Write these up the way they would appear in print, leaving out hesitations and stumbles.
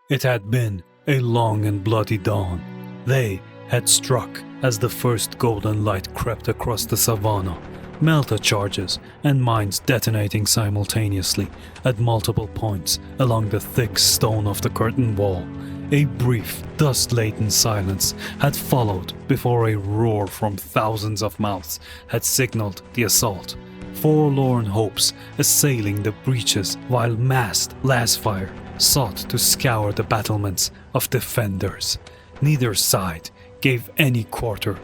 It had been a long and bloody dawn. They had struck as the first golden light crept across the savannah, melta charges and mines detonating simultaneously at multiple points along the thick stone of the curtain wall. A brief, dust-laden silence had followed before a roar from thousands of mouths had signaled the assault. Forlorn hopes assailing the breaches, while massed lasfire sought to scour the battlements of defenders. Neither side gave any quarter,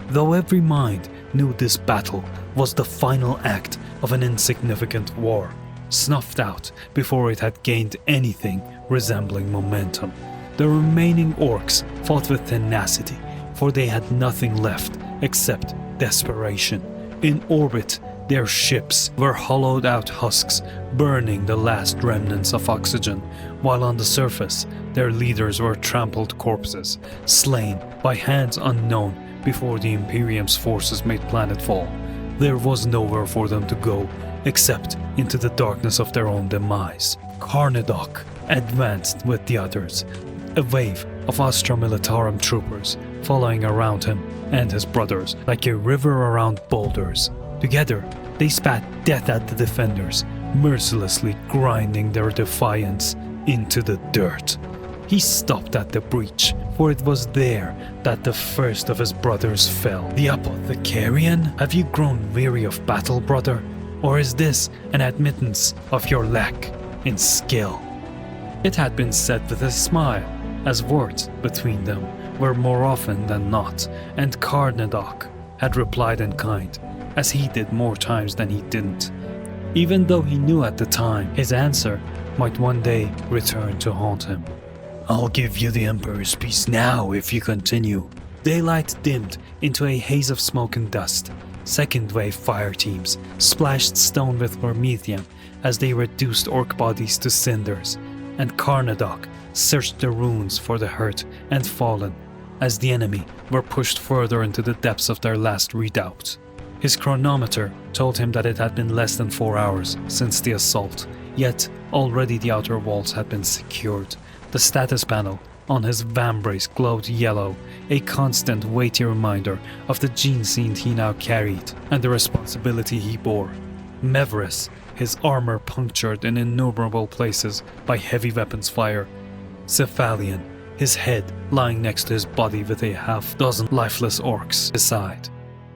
though every mind knew this battle was the final act of an insignificant war, snuffed out before it had gained anything resembling momentum. The remaining orcs fought with tenacity, for they had nothing left except desperation. In orbit, their ships were hollowed-out husks, burning the last remnants of oxygen, while on the surface, their leaders were trampled corpses, slain by hands unknown before the Imperium's forces made planetfall. There was nowhere for them to go, except into the darkness of their own demise. Carnadoc advanced with the others, a wave of Astra Militarum troopers following around him and his brothers like a river around boulders. Together, they spat death at the defenders, mercilessly grinding their defiance into the dirt. He stopped at the breach, for it was there that the first of his brothers fell. The apothecarian? Have you grown weary of battle, brother? Or is this an admittance of your lack in skill? It had been said with a smile, as words between them were more often than not, and Carnadoc had replied in kind, as he did more times than he didn't, even though he knew at the time his answer might one day return to haunt him. "I'll give you the Emperor's peace now if you continue." Daylight dimmed into a haze of smoke and dust. Second wave fire teams splashed stone with promethium as they reduced orc bodies to cinders, and Carnadoc searched the ruins for the hurt and fallen as the enemy were pushed further into the depths of their last redoubt. His chronometer told him that it had been less than 4 hours since the assault, yet already the outer walls had been secured. The status panel on his vambrace glowed yellow, a constant weighty reminder of the gene seed he now carried and the responsibility he bore. Meverus, his armor punctured in innumerable places by heavy weapons fire. Cephalion, his head lying next to his body with a half-dozen lifeless orcs beside.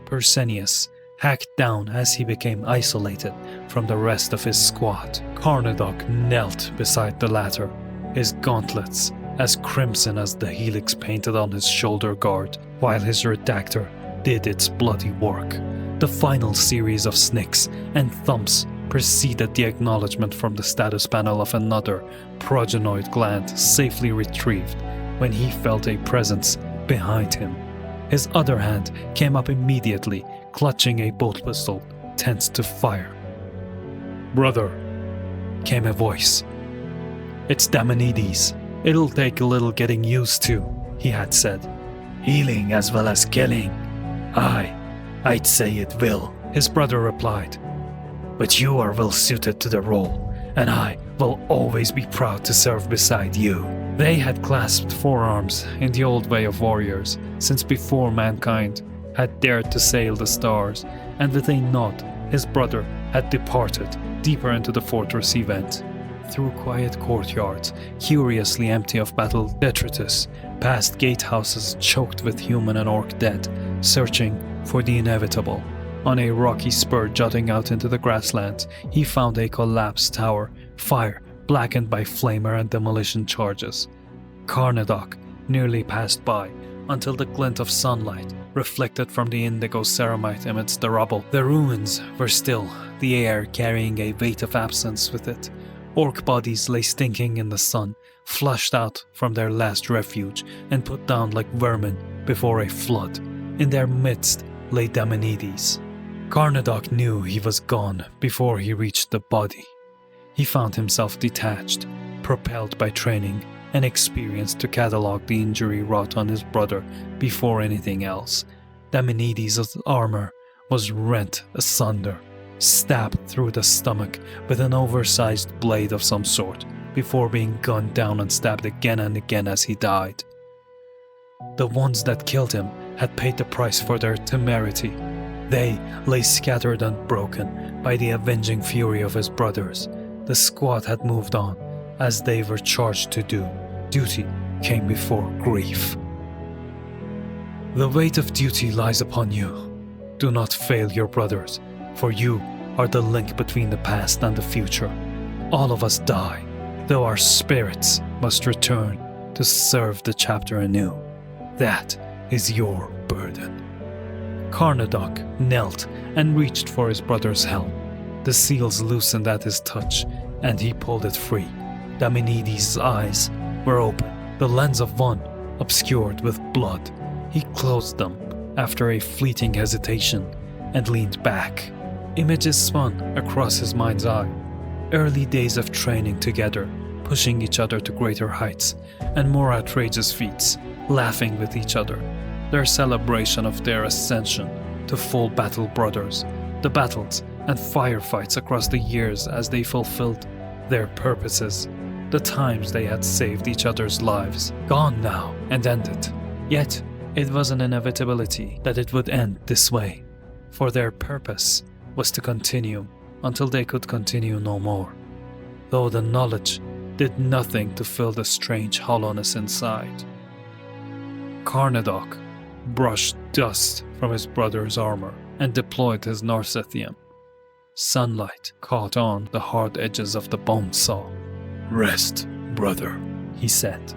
Persenius, hacked down as he became isolated from the rest of his squad. Carnadoc knelt beside the latter, his gauntlets as crimson as the helix painted on his shoulder guard, while his redactor did its bloody work. The final series of snicks and thumps preceded the acknowledgement from the status panel of another progenoid gland safely retrieved when he felt a presence behind him. His other hand came up immediately, clutching a bolt pistol, tense to fire. "Brother," came a voice. "It's Damonides. It'll take a little getting used to," he had said. "Healing as well as killing. I'd say it will," his brother replied. "But you are well suited to the role, and I will always be proud to serve beside you." They had clasped forearms in the old way of warriors, since before mankind had dared to sail the stars, and with a nod, his brother had departed deeper into the fortress he went. Through quiet courtyards, curiously empty of battle detritus, past gatehouses choked with human and orc dead, searching for the inevitable. On a rocky spur jutting out into the grasslands, he found a collapsed tower, fire blackened by flamer and demolition charges. Carnadoc nearly passed by until the glint of sunlight reflected from the indigo ceramite amidst the rubble. The ruins were still, the air carrying a weight of absence with it. Orc bodies lay stinking in the sun, flushed out from their last refuge and put down like vermin before a flood. In their midst lay Damonides. Carnadoc knew he was gone before he reached the body. He found himself detached, propelled by training and experience to catalogue the injury wrought on his brother before anything else. Damonides' armor was rent asunder, stabbed through the stomach with an oversized blade of some sort, before being gunned down and stabbed again and again as he died. The ones that killed him had paid the price for their temerity. They lay scattered and broken by the avenging fury of his brothers. The squad had moved on, as they were charged to do. Duty came before grief. The weight of duty lies upon you. Do not fail your brothers, for you are the link between the past and the future. All of us die, though our spirits must return to serve the chapter anew. That is your burden. Carnadoc knelt and reached for his brother's helm. The seals loosened at his touch, and he pulled it free. Daminides' eyes were open, the lens of one obscured with blood. He closed them after a fleeting hesitation and leaned back. Images spun across his mind's eye. Early days of training together, pushing each other to greater heights and more outrageous feats, laughing with each other. Their celebration of their ascension to full battle brothers, the battles and firefights across the years as they fulfilled their purposes, the times they had saved each other's lives, gone now and ended. Yet it was an inevitability that it would end this way, for their purpose was to continue until they could continue no more, though the knowledge did nothing to fill the strange hollowness inside. Carnadoc brushed dust from his brother's armor and deployed his Narsethium. Sunlight caught on the hard edges of the bone saw. "Rest, brother," he said.